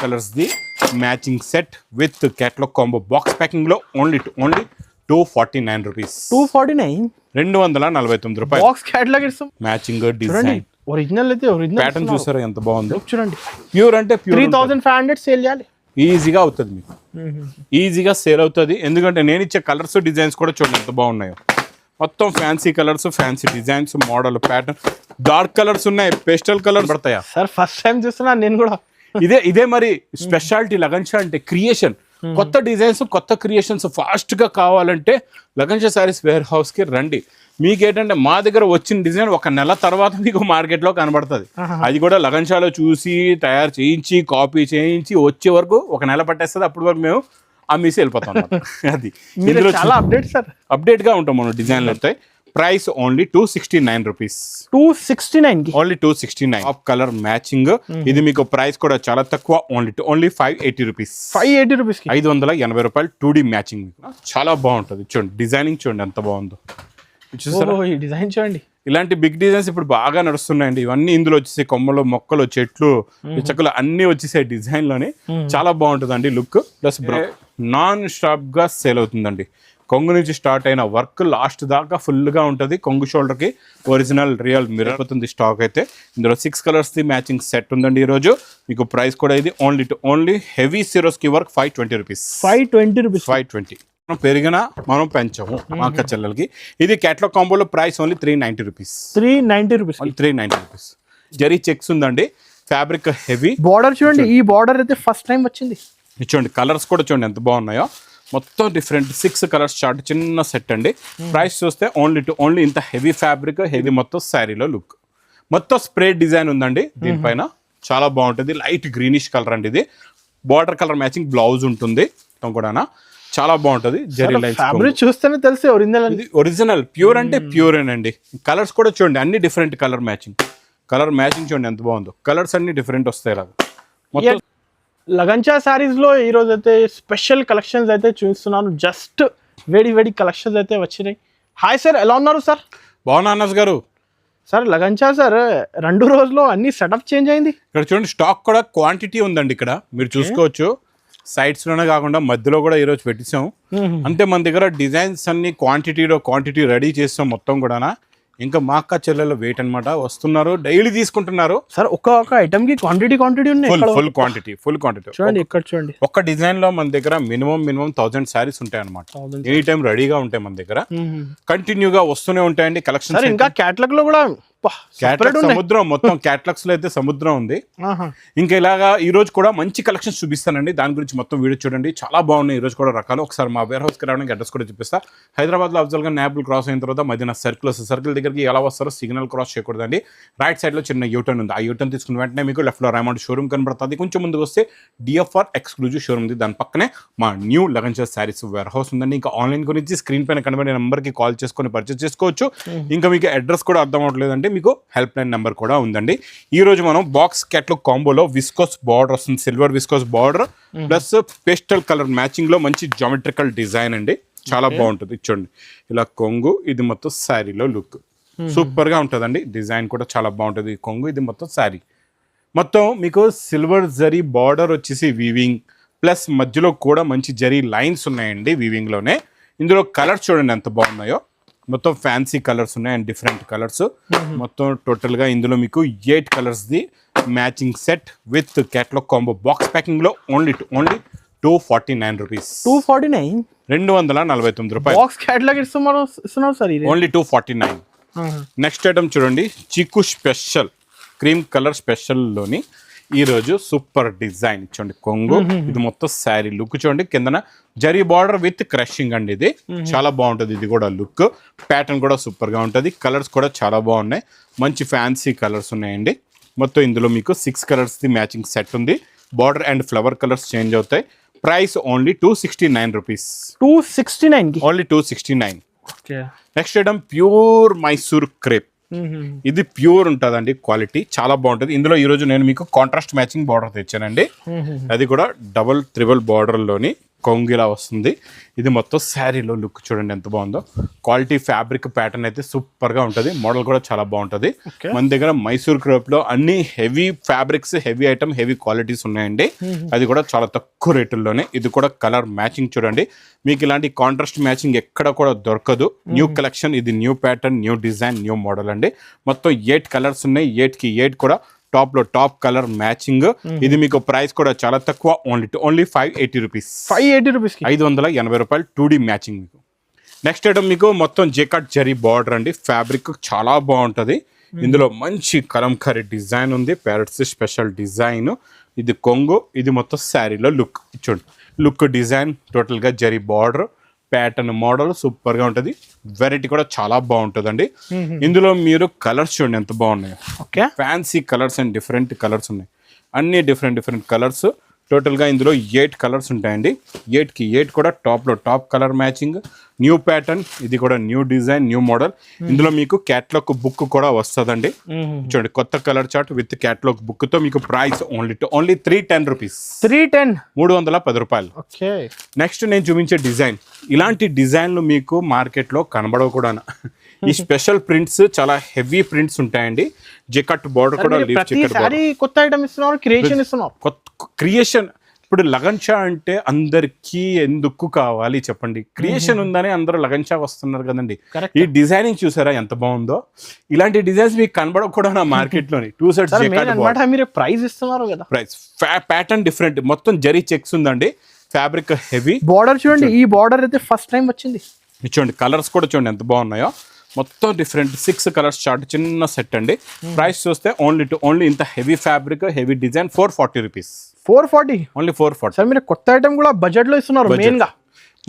Colours ది matching set with catalogue combo box packing లో only 249 rupees. 249 రూపాయలు box catalogue ఇస్తాం. మ్యాచింగ్ డిజైన్ ఒరిజినల్ అయితే ఒరిజినల్ ప్యాటర్న్ చూసారా ఎంత బాగుందో. చూడండి ప్యూర్ అంటే ప్యూర్ 3500 సేల్ చేయాలి ఈజీగా అవుతుంది మీకు, ఈజీగా సేల్ అవుతుంది. ఎందుకంటే నేను ఇచ్చే కలర్స్ డిజైన్స్ కూడా చూడండి ఎంత బాగున్నాయో. మొత్తం fancy colours, fancy designs, model pattern, dark colours ఉన్నాయి, పేస్టల్ కలర్ పడతాయా సార్? ఫస్ట్ టైం చూస్తున్నాను నేను కూడా. ఇదే మరి స్పెషాలిటీ లగన్షా అంటే క్రియేషన్. కొత్త డిజైన్స్, కొత్త క్రియేషన్స్ ఫాస్ట్ గా కావాలంటే లగన్షా సారీస్ వేర్ హౌస్ కి రండి. మీకేంటంటే మా దగ్గర వచ్చిన డిజైన్ ఒక నెల తర్వాత మీకు మార్కెట్ లో కనబడుతుంది. అది కూడా లగన్షాలో చూసి తయారు చేయించి కాపీ చేయించి వచ్చే వరకు ఒక నెల పట్టేస్తుంది. అప్పటి వరకు మేము అమ్మేసి వెళ్ళిపోతాం. అది చాలా అప్డేట్ సార్, అప్డేట్ గా ఉంటాం మనం. డిజైన్లు వస్తాయి. Price only 269 rupees. 269 only 269 of colour matching. ఇది మీకు ప్రైస్ కూడా చాలా తక్కువ, ఓన్లీ 580 రూపీస్. 580 రూపీస్, 580 రూపాయలు 2D మ్యాచింగ్. చాలా బాగుంటుంది. చూడండి డిజైనింగ్ చూడండి ఎంత బాగుందో. చూసారా ఈ డిజైన్ చూడండి. ఇలాంటి బిగ్ డిజైన్స్ ఇప్పుడు బాగా నడుస్తున్నాయండి. ఇవన్నీ ఇందులో వచ్చేసాయి. కొమ్మలు, మొక్కలు, చెట్లు, చెక్కలు అన్ని వచ్చేసాయి డిజైన్ లోనే. చాలా బాగుంటుందండి లుక్. ప్లస్ నాన్ స్టాప్ గా సేల్ అవుతుందండి. కొంగు నుంచి స్టార్ట్ అయిన వర్క్ లాస్ట్ దాకా ఫుల్ గా ఉంటుంది. కొంగు షోల్డర్ కి ఒరిజినల్ రియల్ మిర్రర్ అవుతుంది స్టాక్ అయితే. ఇందులో 6 కలర్స్ ది మ్యాచింగ్ సెట్ ఉందండి ఈ రోజు. మీకు ప్రైస్ కూడా ఇది ఓన్లీ హెవీ సిరోస్ కి వర్క్ 520 రూపీస్. 520 మనం పెరిగినా మనం పెంచాము మా అక్క చెల్లెలకి. ఇది క్యాటలాగ్ కాంబోలో price only 390 rupees. 390 rupees. Zari checks ఉందండి. Fabric heavy. బార్డర్ చూడండి, ఈ బార్డర్ అయితే ఫస్ట్ టైం వచ్చింది. చూడండి కలర్స్ కూడా చూడండి ఎంత బాగున్నాయో. మొత్తం డిఫరెంట్ 6 కలర్స్ చార్ట్, చిన్న సెట్ అండి. ప్రైస్ చూస్తే ఓన్లీ ఇంత హెవీ ఫ్యాబ్రిక్, హెవీ మొత్తం శారీలో లుక్. మొత్తం స్ప్రే డిజైన్ ఉందండి దీనిపైన. చాలా బాగుంటుంది. లైట్ గ్రీనిష్ కలర్ అండి ఇది. బార్డర్ కలర్ మ్యాచింగ్ బ్లౌజ్ ఉంటుంది మొత్తం కూడా. చాలా బాగుంటుంది. జరీ లైన్స్ చూస్తేనే తెలిసి ఒరిజినల్ ప్యూర్ అంటే ప్యూర్ అండి. కలర్స్ కూడా చూడండి అన్ని డిఫరెంట్ కలర్ మ్యాచింగ్ చూడండి ఎంత బాగుందో. కలర్స్ అన్ని డిఫరెంట్ వస్తాయి ఇలాగా మొత్తం. లగన్షా సారీస్ లో ఈ రోజు అయితే స్పెషల్ కలెక్షన్స్ అయితే చూస్తున్నాను. జస్ట్ వేడి కలెక్షన్స్ అయితే వచ్చినాయి. హాయ్ సార్, ఎలా ఉన్నారు సార్? బాగున్నా అన్నస్ గారు. సార్ లగన్షా సార్ 2 రోజుల్లో అన్ని సెటప్ చేంజ్ అయింది. ఇక్కడ చూడండి స్టాక్ కూడా క్వాంటిటీ ఉందండి. ఇక్కడ మీరు చూసుకోవచ్చు. సైడ్స్ లోనే కాకుండా మధ్యలో కూడా ఈరోజు పెట్టించాం. అంటే మన దగ్గర డిజైన్స్ అన్ని క్వాంటిటీ రెడీ చేస్తాం మొత్తం కూడా. ఇంకా మా అక్క చెల్లెలు వెయిట్ అనమాట. వస్తున్నారు, డైలీ తీసుకుంటున్నారు సార్. ఒక్క ఐటమ్ కి క్వాంటిటీ ఉన్నాయి. ఫుల్ క్వాంటిటీ చూడండి ఇక్కడ చూడండి. ఒక్క డిజైన్ లో మన దగ్గర మినిమం 1000 సారీస్ ఉంటాయి అనమాట. ఎనీ టైం రెడీగా ఉంటాయి మన దగ్గర. కంటిన్యూగా వస్తూనే ఉంటాయండి కలెక్షన్. ఇంకా క్యాటలాగ్ లో కూడా సముద్రం మొత్తం క్యాటలాగ్స్ లో అయితే సముద్రం ఉంది. ఇంకా ఇలాగా ఈ రోజు కూడా మంచి కలెక్షన్స్ చూపిస్తానండి. దాని గురించి మొత్తం వీడియో చూడండి. చాలా బాగున్నాయి ఈ రోజు కూడా రకాలు. ఒకసారి మా వేర్ హౌస్ కి రావడానికి అడ్రస్ కూడా చూపిస్తా. హైదరాబాద్ లో అఫ్జల్ గా నాబుల్ క్రాస్ అయిన తర్వాత మధ్యన సర్కిల్ దగ్గరికి ఎలా వస్తారో సిగ్నల్ క్రాస్ చేయకూడదండి. రైట్ సైడ్ లో చిన్న యూటర్న్ ఉంది. ఆ యూటర్న్ తీసుకున్న వెంటనే మీకు లెఫ్ట్ లో రైమండ్ షోరూమ్ కనబడుతుంది. కొంచెం ముందుకు వస్తే డిఎఫ్ఆర్ ఎక్స్క్లూజివ్ షోరూమ్ ఉంది. దాని పక్కనే మా new Lagansha sarees warehouse ఉందండి. ఇంకా ఆన్లైన్ గురించి స్క్రీన్ పైన కనబడే నెంబర్ కి కాల్ చేసుకొని పర్చేస్ చేసుకోవచ్చు. ఇంకా మీకు అడ్రస్ కూడా అర్థం అవట్లేదంటే మీకు హెల్ప్ లైన్ నెంబర్ కూడా ఉందండి. ఈ రోజు మనం బాక్స్ క్యాటలాగ్ కాంబోలో విస్కోస్ బార్డర్ వస్తుంది. Silver viscose border plus pastel colour matching లో మంచి జామెట్రికల్ డిజైన్ అండి. చాలా బాగుంటుంది. చూడండి ఇలా కొంగు, ఇది మొత్తం శారీలో లుక్ సూపర్ గా ఉంటుందండి. డిజైన్ కూడా చాలా బాగుంటుంది. కొంగు, ఇది మొత్తం శారీ మొత్తం మీకు సిల్వర్ జరీ బార్డర్ వచ్చేసి వీవింగ్ ప్లస్ మధ్యలో కూడా మంచి జరీ లైన్స్ ఉన్నాయండి వీవింగ్ లోనే. ఇందులో కలర్స్ చూడండి ఎంత బాగున్నాయో. మొత్తం ఫ్యాన్సీ కలర్స్ ఉన్నాయి అండ్ డిఫరెంట్ కలర్స్. మొత్తం టోటల్ గా ఇందులో మీకు 8 కలర్స్ ది matching set with catalogue combo box packing లో ఓన్లీ 249 రూపీస్. 249 రూపాయలు. బాక్స్ క్యాటలాగ్ ఇస్తున్నారు సార్. ఓన్లీ 249. నెక్స్ట్ ఐటమ్ చూడండి, చీకు స్పెషల్ క్రీమ్ కలర్ స్పెషల్ లోని ఈ రోజు సూపర్ డిజైన్ చూడండి. కొంగు, ఇది మొత్తం శారీ లుక్ చూడండి. కిందన జరీ బార్డర్ విత్ క్రషింగ్ అండి. ఇది చాలా బాగుంటుంది. ఇది కూడా లుక్ ప్యాటర్న్ కూడా సూపర్ గా ఉంటుంది. కలర్స్ కూడా చాలా బాగున్నాయి. మంచి ఫ్యాన్సీ కలర్స్ ఉన్నాయండి. మొత్తం ఇందులో మీకు 6 కలర్స్ ది మ్యాచింగ్ సెట్ ఉంది. Border and flower colours change అవుతాయి. Price only 269 rupees. 269 only 269. Next item pure Mysore crepe. ఇది ప్యూర్ ఉంటుందండి. క్వాలిటీ చాలా బాగుంటుంది. ఇందులో ఈ రోజు నేను మీకు కాంట్రాస్ట్ మ్యాచింగ్ బార్డర్ తెచ్చానండి. అది కూడా 3 బార్డర్ లోని కొంగు ఇలా వస్తుంది. ఇది మొత్తం శారీలో లుక్ చూడండి ఎంత బాగుందో. క్వాలిటీ ఫ్యాబ్రిక్ ప్యాటర్న్ అయితే సూపర్ గా ఉంటుంది. మోడల్ కూడా చాలా బాగుంటుంది. మన దగ్గర మైసూర్ క్రేప్ లో అన్ని heavy fabrics, heavy item, heavy qualities ఉన్నాయండి. అది కూడా చాలా తక్కువ రేటుల్లోనే. ఇది కూడా కలర్ మ్యాచింగ్ చూడండి, మీకు ఇలాంటి కాంట్రాస్ట్ మ్యాచింగ్ ఎక్కడ కూడా దొరకదు. న్యూ కలెక్షన్, ఇది new pattern, new design, new model అండి. మొత్తం 8 కలర్స్ ఉన్నాయి. 8కి 8 కూడా టాప్ లో టాప్ కలర్ మ్యాచింగ్. ఇది మీకు ప్రైస్ కూడా చాలా తక్కువ, ఓన్లీ 580 రూపీస్. 580 రూపీస్, 580 రూపాయలు 2D మ్యాచింగ్ మీకు. నెక్స్ట్ ఐటమ్ మీకు మొత్తం జేకాట్ జరీ బార్డర్ అండి. ఫ్యాబ్రిక్ చాలా బాగుంటుంది. ఇందులో మంచి కలంకారీ డిజైన్ ఉంది, ప్యారెట్స్ స్పెషల్ డిజైన్. ఇది కొంగు, ఇది మొత్తం శారీలో లుక్ చూడండి. లుక్ డిజైన్ టోటల్ గా zari border pattern model super గా ఉంటుంది. వెరైటీ కూడా చాలా బాగుంటుందండి. ఇందులో మీరు కలర్స్ చూడండి ఎంత బాగున్నాయో. Fancy colours and different colours ఉన్నాయి. అన్ని డిఫరెంట్ కలర్స్. టోటల్గా ఇందులో 8 కలర్స్ ఉంటాయండి. 8కి 8 కూడా టాప్లో top colour matching. New pattern, ఇది కూడా న్యూ డిజైన్, న్యూ మోడల్. ఇందులో మీకు క్యాటలాగ్ బుక్ కూడా వస్తుందండి. చూడండి కొత్త colour chart with catalogue book తో మీకు ప్రైస్ ఓన్లీ 310 రూపీస్. 310 రూపాయలు. నెక్స్ట్ నేను చూపించే డిజైన్, ఇలాంటి డిజైన్లు మీకు మార్కెట్లో కనబడవు కూడా. ఈ స్పెషల్ ప్రింట్స్ చాలా హెవీ ప్రింట్స్ ఉంటాయండి. జెకట్ బార్డర్ కూడా కొత్త ఐటమ్ ఇస్తున్నారు, క్రియేషన్ ఇస్తున్నారు. క్రియేషన్ ఇప్పుడు లగన్షా అంటే అందరికీ ఎందుకు కావాలి చెప్పండి? క్రియేషన్ ఉందని అందరూ లగన్షా వస్తున్నారు కదండి. ఈ డిజైనింగ్ చూసారా ఎంత బాగుందో? ఇలాంటి డిజైన్స్ మీకు కనబడకూడదు మార్కెట్ లోని. 2 సెట్స్ ప్రైస్ ఇస్తున్నారు కదా. ప్రైస్ ప్యాటర్న్ డిఫరెంట్, మొత్తం జరీ చెక్స్ ఉందండి. Fabric heavy. బార్డర్ చూడండి, ఈ బార్డర్ అయితే ఫస్ట్ టైం వచ్చింది. చూడండి కలర్స్ కూడా చూడండి ఎంత బాగున్నాయో. మొత్తం డిఫరెంట్ 6 కలర్స్ చార్ట్, చిన్న సెట్ అండి. ప్రైస్ చూస్తే ఓన్లీ ఇంత heavy fabric, heavy design 440 rupees. 440, only 440. Sir మీరు కొత్త ఐటమ్ కూడా బడ్జెట్ లో ఇస్తున్నారు మెయిన్ గా.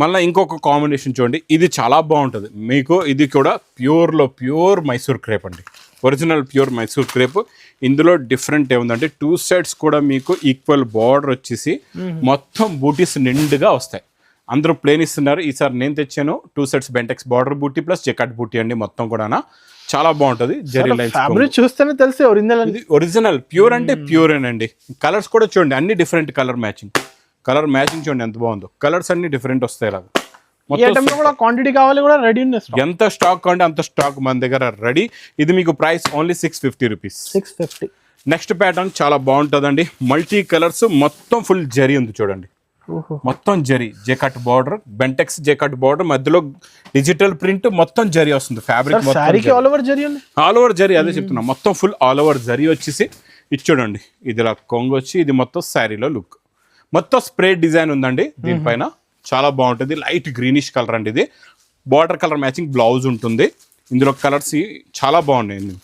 మళ్ళీ ఇంకొక కాంబినేషన్ చూడండి, ఇది చాలా బాగుంటుంది మీకు. ఇది కూడా ప్యూర్ మైసూర్ క్రేప్ అండి, ఒరిజినల్ ప్యూర్ మైసూర్ క్రేప్. ఇందులో డిఫరెంట్ ఏముందంటే 2 సెట్స్ కూడా మీకు ఈక్వల్ బార్డర్ వచ్చేసి మొత్తం బూటీస్ నిండుగా వస్తాయి. అందరూ ప్లేన్ ఇస్తున్నారు, ఈసారి నేను తెచ్చాను 2 సెట్స్ బెంటెక్స్ బార్డర్ బూటీ ప్లస్ జెకాట్ బూటీ అండి. మొత్తం కూడా చాలా బాగుంటుంది. జెరీ లైన్స్ చూస్తేనే తెలిసి ఒరిజినల్ ప్యూర్ అంటే ప్యూర్ అండి. కలర్స్ కూడా చూడండి అన్ని డిఫరెంట్ కలర్ మ్యాచింగ్ చూడండి ఎంత బాగుందో. కలర్స్ అన్ని డిఫరెంట్ వస్తాయి. క్వాంటిటీ కావాలి కూడా రెడీ, ఎంత స్టాక్ కావాలంటే అంత స్టాక్ మన దగ్గర రెడీ. ఇది మీకు price only 650 rupees. 650. Next pattern చాలా బాగుంటుందండి. మల్టీ కలర్స్, మొత్తం ఫుల్ జరీ ఉంది చూడండి. మొత్తం జరీ జెకట్ బార్డర్, బెంటెక్స్ జెకట్ బార్డర్, మధ్యలో డిజిటల్ ప్రింట్, మొత్తం జరీ వస్తుంది. ఫ్యాబ్రిక్ ఆల్ ఓవర్ జరీ, అదే చెప్తున్నా. మొత్తం ఫుల్ ఆల్ ఓవర్ జరీ వచ్చేసి ఇది చూడండి. ఇది ఇలా కొంగు వచ్చి, ఇది మొత్తం శారీలో లుక్. మొత్తం స్ప్రే డిజైన్ ఉందండి దీనిపైన. చాలా బాగుంటుంది. లైట్ గ్రీనిష్ కలర్ అండి. ఇది బార్డర్ కలర్ మ్యాచింగ్ బ్లౌజ్ ఉంటుంది. ఇందులో కలర్స్ చాలా బాగున్నాయి.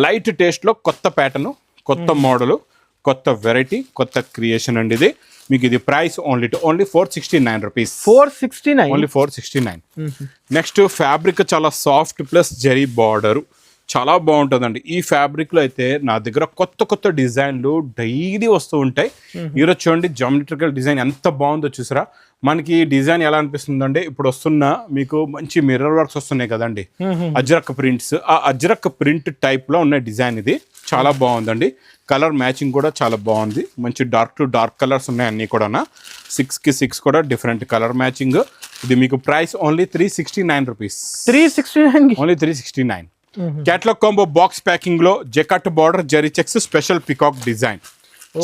లైట్ టేస్ట్ లో కొత్త ప్యాటర్న్, కొత్త మోడల్, కొత్త వెరైటీ, కొత్త క్రియేషన్ అండి. ఇది మీకు ఇది price only 469 rupees. 469, only 469. Next fabric చాలా సాఫ్ట్ ప్లస్ జరీ బార్డర్, చాలా బాగుంటుందండి. ఈ ఫ్యాబ్రిక్ లో అయితే నా దగ్గర కొత్త డిజైన్లు డైలీ వస్తూ ఉంటాయి. ఈరోజు చూడండి జామెట్రికల్ డిజైన్ ఎంత బాగుందో చూసారా. మనకి డిజైన్ ఎలా అనిపిస్తుందంటే, ఇప్పుడు వస్తున్న మీకు మంచి మిర్రర్ వర్క్స్ వస్తున్నాయి కదండి, అజ్రక్ ప్రింట్స్. ఆ అజ్రక్ ప్రింట్ టైప్ లో ఉన్న డిజైన్ ఇది. చాలా బాగుందండి. కలర్ మ్యాచింగ్ కూడా చాలా బాగుంది. మంచి డార్క్ టు డార్క్ కలర్స్ ఉన్నాయి అన్ని కూడా. 6కి 6 కూడా డిఫరెంట్ కలర్ మ్యాచింగ్. ఇది మీకు price only 369 rupees. 369, only 369. Catalogue combo box packing లో jacquard border zari checks special peacock design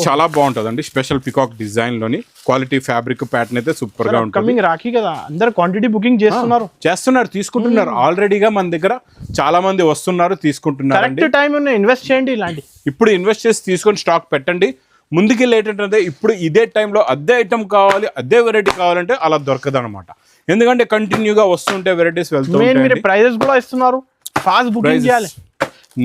చాలా బాగుంటుందండి. స్పెషల్ పికాక్ డిజైన్ లోని క్వాలిటీ ఫ్యాబ్రిక్ ప్యాటర్న్ అయితే సూపర్ గా ఉంటుంది. రాఖీ కదా, అందరు క్వాంటిటీ బుకింగ్ చేస్తున్నారు, తీసుకుంటున్నారు. ఆల్రెడీగా మన దగ్గర చాలా మంది వస్తున్నారు, తీసుకుంటున్నారు. ఇన్వెస్ట్ చేయండి, ఇలాంటి ఇప్పుడు ఇన్వెస్ట్ చేసి తీసుకొని స్టాక్ పెట్టండి. ముందుకెళ్ళి ఏంటంటే ఇప్పుడు ఇదే టైంలో అదే ఐటమ్ కావాలి, అదే వెరైటీ కావాలంటే అలా దొరకదు అనమాట. ఎందుకంటే కంటిన్యూగా వస్తుంటే వెరైటీస్ వెళ్తాయి. ప్రైజెస్ కూడా ఇస్తున్నారు, ఫాస్ట్ బుకింగ్ చేయాలి.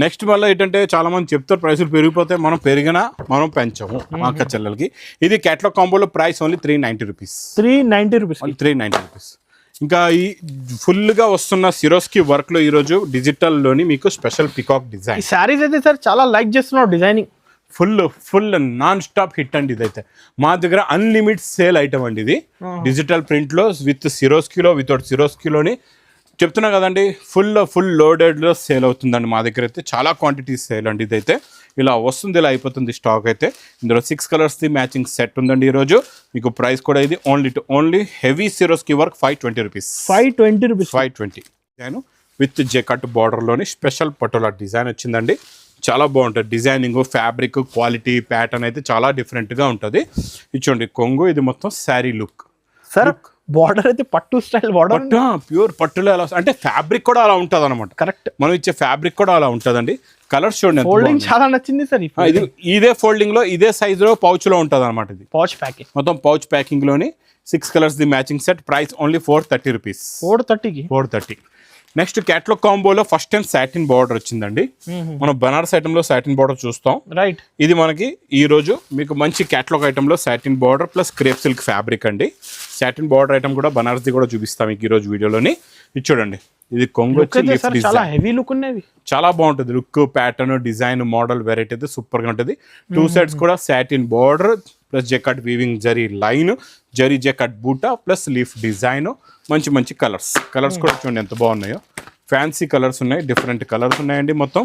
నెక్స్ట్ వల్ల ఏంటంటే చాలా మంది చెప్తారు ప్రైసులు పెరిగిపోతే, మనం పెరిగినా మనం పెంచము మా అక్క చెల్లెలకి. ఇది క్యాటలాగ్ కాంబోలో ప్రైస్ ఓన్లీ 390 రూపీస్. 390 రూపీస్. ఇంకా ఈ ఫుల్ గా వస్తున్న సిరోస్కి వర్క్ లో ఈరోజు డిజిటల్ లోని మీకు స్పెషల్ పికాక్ డిజైన్ సారీస్ అయితే సార్ చాలా లైక్ చేస్తున్నారు. Designing full non stop hit అండి. ఇదైతే మా దగ్గర అన్లిమిట్ సేల్ ఐటమ్ అండి. ఇది డిజిటల్ ప్రింట్ లో విత్ సిరోస్కిలో, వితౌట్ సిరోస్కిలోని చెప్తున్నా కదండి, ఫుల్ లోడెడ్లో సేల్ అవుతుందండి మా దగ్గర అయితే. చాలా క్వాంటిటీ సేల్ అండి ఇదైతే. ఇలా వస్తుంది, ఇలా అయిపోతుంది స్టాక్ అయితే. ఇందులో 6 కలర్స్ది మ్యాచింగ్ సెట్ ఉందండి ఈరోజు. మీకు ప్రైస్ కూడా ఇది ఓన్లీ హెవీ సిరోస్కి work 520 rupees. 520 design with jacquard బార్డర్లోని స్పెషల్ పటోలా డిజైన్ వచ్చిందండి. చాలా బాగుంటుంది డిజైనింగ్, ఫ్యాబ్రిక్ క్వాలిటీ, ప్యాటర్న్ అయితే చాలా డిఫరెంట్గా ఉంటుంది. ఇచ్చోండి కొంగు, ఇది మొత్తం శారీ లుక్. సార్ బార్డర్ అయితే పట్టు స్టైల్ బార్డర్, ప్యూర్ పట్టులో ఎలా అంటే ఫ్యాబ్రిక్ కూడా అలా ఉంటుంది అనమాట. కరెక్ట్, మనం ఇచ్చే ఫ్యాబ్రిక్ కూడా అలా ఉంటుందండి. కలర్స్ చూడండి, ఫోల్డింగ్ చాలా నచ్చింది సార్. ఇది ఇదే ఫోల్డింగ్ లో, ఇదే సైజ్ లో పౌచ్ లో ఉంటుంది అనమాట. ఇది పౌచ్ ప్యాకింగ్, మొత్తం పౌచ్ ప్యాకింగ్ లోని 6 కలర్స్ ది matching set. Price only 430 rupees. 430. Next catalogue కాంబోలో ఫస్ట్ టైం సాటిన్ బార్డర్ వచ్చిందండి. మనం బనారస్ ఐటమ్ లో సాటిన్ బార్డర్ చూస్తాం, రైట్. ఇది మనకి ఈ రోజు మీకు మంచి క్యాట్లాగ్ ఐటమ్ లో satin border plus crepe silk fabric అండి. సాటిన్ బార్డర్ ఐటమ్ కూడా బనారస్ ది కూడా చూపిస్తాం మీకు ఈ రోజు వీడియోలోని. ఇది చూడండి, ఇది కొంగు వచ్చి చాలా హెవీ లుక్ ఉన్నది, చాలా బాగుంటుంది look, pattern, design, model variety అయితే సూపర్ గా ఉంటుంది. 2 సైడ్స్ కూడా satin border plus jacquard weaving zari line, zari jacquard buta plus leaf design. మంచి కలర్స్ కూడా చూడండి ఎంత బాగున్నాయో. ఫ్యాన్సీ కలర్స్ ఉన్నాయి, డిఫరెంట్ కలర్స్ ఉన్నాయండి మొత్తం.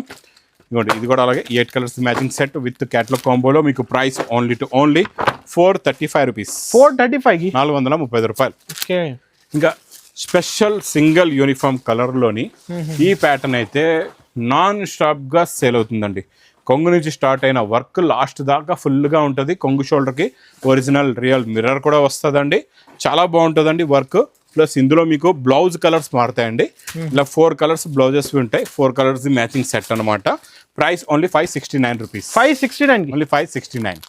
ఇదిగోండి, ఇది కూడా అలాగే 8 colours matching set with catalogue కాంబోలో. మీకు ప్రైస్ ఓన్లీ 435 రూపీస్. 430 రూపాయలు. ఇంకా స్పెషల్ సింగిల్ యూనిఫామ్ కలర్లోని ఈ ప్యాటర్న్ అయితే నాన్ స్టాప్గా సేల్ అవుతుందండి. కొంగు నుంచి స్టార్ట్ అయిన వర్క్ లాస్ట్ దాకా ఫుల్గా ఉంటుంది. కొంగు షోల్డర్కి ఒరిజినల్ రియల్ మిర్రర్ కూడా వస్తుందండి. చాలా బాగుంటుందండి వర్క్. ప్లస్ ఇందులో మీకు బ్లౌజ్ కలర్స్ మారుతాయండి. ఇలా 4 కలర్స్ బ్లౌజెస్ ఉంటాయి. 4 కలర్స్ మ్యాచింగ్ సెట్ అనమాట. Price only 569 rupees. 569.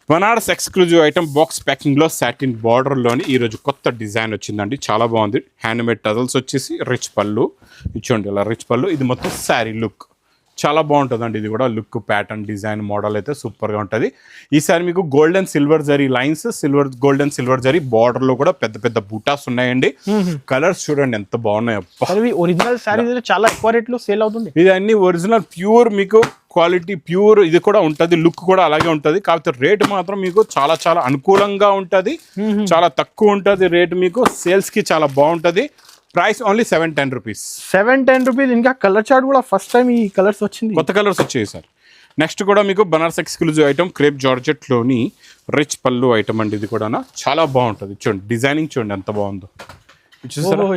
Banaras exclusive item box ప్యాకింగ్లో సాటిన్ బార్డర్లోని ఈరోజు కొత్త డిజైన్ వచ్చిందండి. చాలా బాగుంది. హ్యాండ్మేడ్ టజల్స్ వచ్చేసి రిచ్ పళ్ళు ఇచ్చోండి, ఇలా రిచ్ పళ్ళు. ఇది మొత్తం శారీ లుక్ చాలా బాగుంటుందండి. ఇది కూడా లుక్, ప్యాటర్న్, డిజైన్, మోడల్ అయితే సూపర్గా ఉంటుంది. ఈసారి మీకు golden silver zari lines, golden silver zari బార్డర్లో కూడా పెద్ద బూటాస్ ఉన్నాయండి. కలర్స్ చూడండి ఎంత బాగున్నాయి. ఒరిజినల్ సారీ చాలా ఎక్కువ రేట్లో సేల్ అవుతుంది. ఇది అన్ని ఒరిజినల్ ప్యూర్, మీకు క్వాలిటీ ప్యూర్ ఇది కూడా ఉంటుంది. లుక్ కూడా అలాగే ఉంటుంది. కాకపోతే రేట్ మాత్రం మీకు చాలా అనుకూలంగా ఉంటుంది. చాలా తక్కువ ఉంటుంది రేట్. మీకు సేల్స్ కి చాలా బాగుంటుంది. Price only 710 rupees. 710 రూపీస్. ఇంకా కలర్ చార్ట్ కూడా ఫస్ట్ టైం ఈ కలర్స్ వచ్చింది, కొత్త కలర్స్ వచ్చాయి సార్. నెక్స్ట్ కూడా మీకు బనారస్ ఎక్స్క్లూజివ్ ఐటమ్ క్రేప్ జార్జెట్లోని రిచ్ పళ్ళు ఐటమ్ అండి. ఇది కూడా చాలా బాగుంటుంది. చూడండి డిజైనింగ్ చూడండి ఎంత బాగుందో.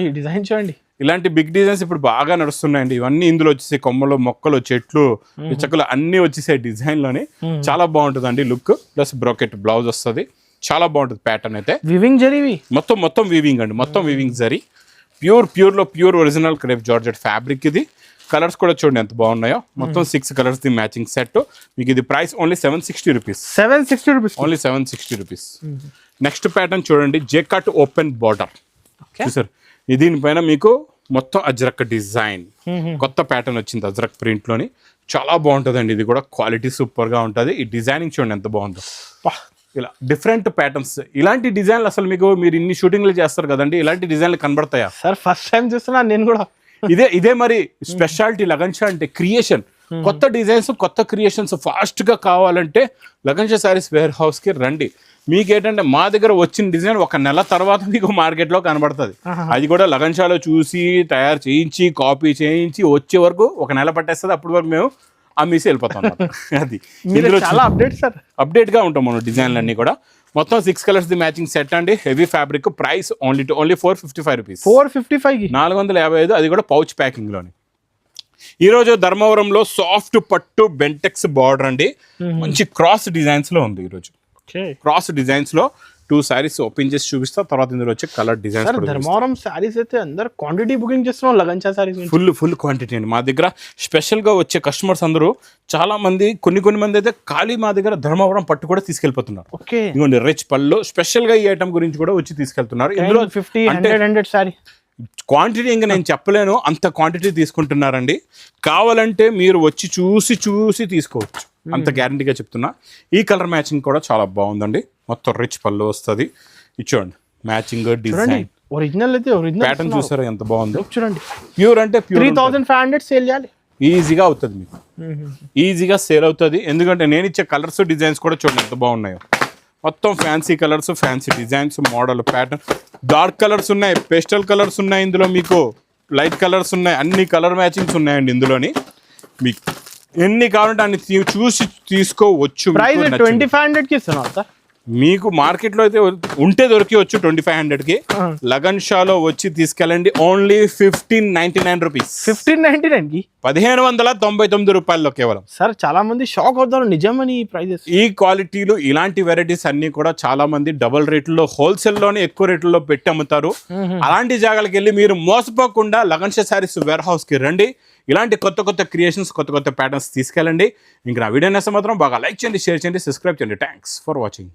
ఈ డిజైన్ చూడండి. ఇలాంటి బిగ్ డిజైన్స్ ఇప్పుడు బాగా నడుస్తున్నాయండి. ఇవన్నీ ఇందులో వచ్చేసాయి. కొమ్మలు, మొక్కలు, చెట్లు, పిచ్చకలు అన్ని వచ్చేసాయి డిజైన్ లోని. చాలా బాగుంటుందండి లుక్. ప్లస్ బ్రోకెట్ బ్లౌజ్ వస్తుంది. చాలా బాగుంటుంది ప్యాటర్న్ అయితే. వీవింగ్ జరీ మొత్తం వీవింగ్ అండి. మొత్తం weaving zari. Pure original crepe georgette fabric ఇది. కలర్స్ కూడా చూడండి ఎంత బాగున్నాయో. మొత్తం 6 కలర్స్ ది మ్యాచింగ్ సెట్. మీకు ఇది price only 760 rupees. Only 760 rupees. Next pattern చూడండి, జెకట్ ఓపెన్ బార్డర్ చూసారు. దీనిపైన మీకు మొత్తం అజ్రక్ డిజైన్, కొత్త ప్యాటర్న్ వచ్చింది అజ్రక్ ప్రింట్ లోని. చాలా బాగుంటుందండి. ఇది కూడా క్వాలిటీ సూపర్ గా ఉంటుంది. ఈ డిజైనింగ్ చూడండి ఎంత బాగుందో. ఇలా డిఫరెంట్ ప్యాటర్న్స్, ఇలాంటి డిజైన్లు అసలు మీరు ఇన్ని షూటింగ్లు చేస్తారు కదండి, ఇలాంటి డిజైన్లు కనబడతాయా సార్? ఫస్ట్ టైం చూస్తున్నాను నేను కూడా. ఇదే మరి స్పెషాలిటీ లగన్షా అంటే. క్రియేషన్, కొత్త డిజైన్స్, కొత్త క్రియేషన్స్ ఫాస్ట్ గా కావాలంటే లగన్షా సారీస్ వేర్ హౌస్ కి రండి. మీకేంటంటే మా దగ్గర వచ్చిన డిజైన్ 1 నెల తర్వాత మీకు మార్కెట్లో కనబడుతుంది. అది కూడా లగన్షాలో చూసి తయారు చేయించి కాపీ చేయించి వచ్చే వరకు 1 నెల పట్టేస్తుంది. అప్పటి వరకు మేము అమ్మేసి వెళ్ళిపోతాం. అది చాలా అప్డేట్ గా ఉంటాం మనం డిజైన్లు అన్ని కూడా. మొత్తం 6 కలర్స్ ది మ్యాచింగ్ సెట్ అండి. Heavy fabric. Price only 455 rupees. 455. అది కూడా పౌచ్ ప్యాకింగ్ లోని. ఈ రోజు ధర్మవరంలో సాఫ్ట్ పట్టు బెంటెక్స్ బార్డర్ అండి. మంచి క్రాస్ డిజైన్స్ లో ఉంది ఈరోజు. క్రాస్ డిజైన్స్ లో 2 సారీస్ ఓపెన్ చేసి చూపిస్తా. తర్వాత ఇందులో వచ్చే కలర్ డిజైన్స్. ధర్మవరం సారీస్ అయితే అందరు క్వాంటిటీ బుకింగ్ చేస్తున్నాం. లగన్షా సారీస్ ఫుల్ క్వాంటిటీ అండి. మా దగ్గర స్పెషల్ గా వచ్చే కస్టమర్స్ అందరూ చాలా మంది, కొన్ని మంది అయితే ఖాళీ మా దగ్గర ధర్మవరం పట్టు కూడా తీసుకెళ్ళిపోతున్నారు. ఇదిగోండి రిచ్ పళ్ళు. స్పెషల్ గా ఈ ఐటమ్ గురించి కూడా వచ్చి తీసుకెళ్తున్నారు. ఇందులో 50-100 సారీ క్వాంటిటీ ఇంకా నేను చెప్పలేను, అంత క్వాంటిటీ తీసుకుంటున్నారండి. కావాలంటే మీరు వచ్చి చూసి తీసుకోవచ్చు, అంత గ్యారంటీగా చెప్తున్నా. ఈ కలర్ మ్యాచింగ్ కూడా చాలా బాగుందండి. మొత్తం రిచ్ పళ్ళు వస్తుంది. ఇచ్చోండి మ్యాచింగ్ డిజైన్. ఒరిజినల్ అయితే ప్యాటర్న్ చూసారా ఎంత బాగుందో. చూడండి ప్యూర్ అంటే 3500 సేల్ చేయాలి. ఈజీగా అవుతుంది మీకు. ఈజీగా సేల్ అవుతుంది. ఎందుకంటే నేను ఇచ్చే కలర్స్ డిజైన్స్ కూడా చూడండి ఎంత బాగున్నాయో. మొత్తం fancy colours, fancy designs, model pattern, dark colours ఉన్నాయి, పేస్టల్ కలర్స్ ఉన్నాయి, ఇందులో మీకు లైట్ కలర్స్ ఉన్నాయి, అన్ని కలర్ మ్యాచింగ్స్ ఉన్నాయండి ఇందులోని. మీకు ఎన్ని కావాలంటే అన్ని చూసి తీసుకోవచ్చు. ప్రైస్ 2500 కి ఇస్తున్నావు సార్? మీకు మార్కెట్లో అయితే ఉంటే దొరికివచ్చు 2500కి. లగన్ షాలో వచ్చి తీసుకెళ్ళండి. Only 1599 rupees. 1599కి 1599 రూపాయల్లో కేవలం. సార్ చాలా మంది షాక్ అవుతారు నిజమని ప్రైజెస్. ఈ క్వాలిటీలు ఇలాంటి వెరైటీస్ అన్ని కూడా చాలా మంది డబుల్ రేట్లలో హోల్సేల్లోనే ఎక్కువ రేట్లలో పెట్టి అమ్ముతారు. అలాంటి జాగాలకు వెళ్ళి మీరు మోసపోకుండా లగన్ షా శారీస్ వేర్ హౌస్కి రండి. ఇలాంటి కొత్త కొత్త క్రియేషన్స్, కొత్త కొత్త ప్యాటర్న్స్ తీసుకెళ్ళండి. ఇంకా నా వీడియో నచ్చితే మాత్రం బాగా లైక్ చేయండి, షేర్ చేయండి, సబ్స్క్రైబ్ చేయండి. Thanks for watching.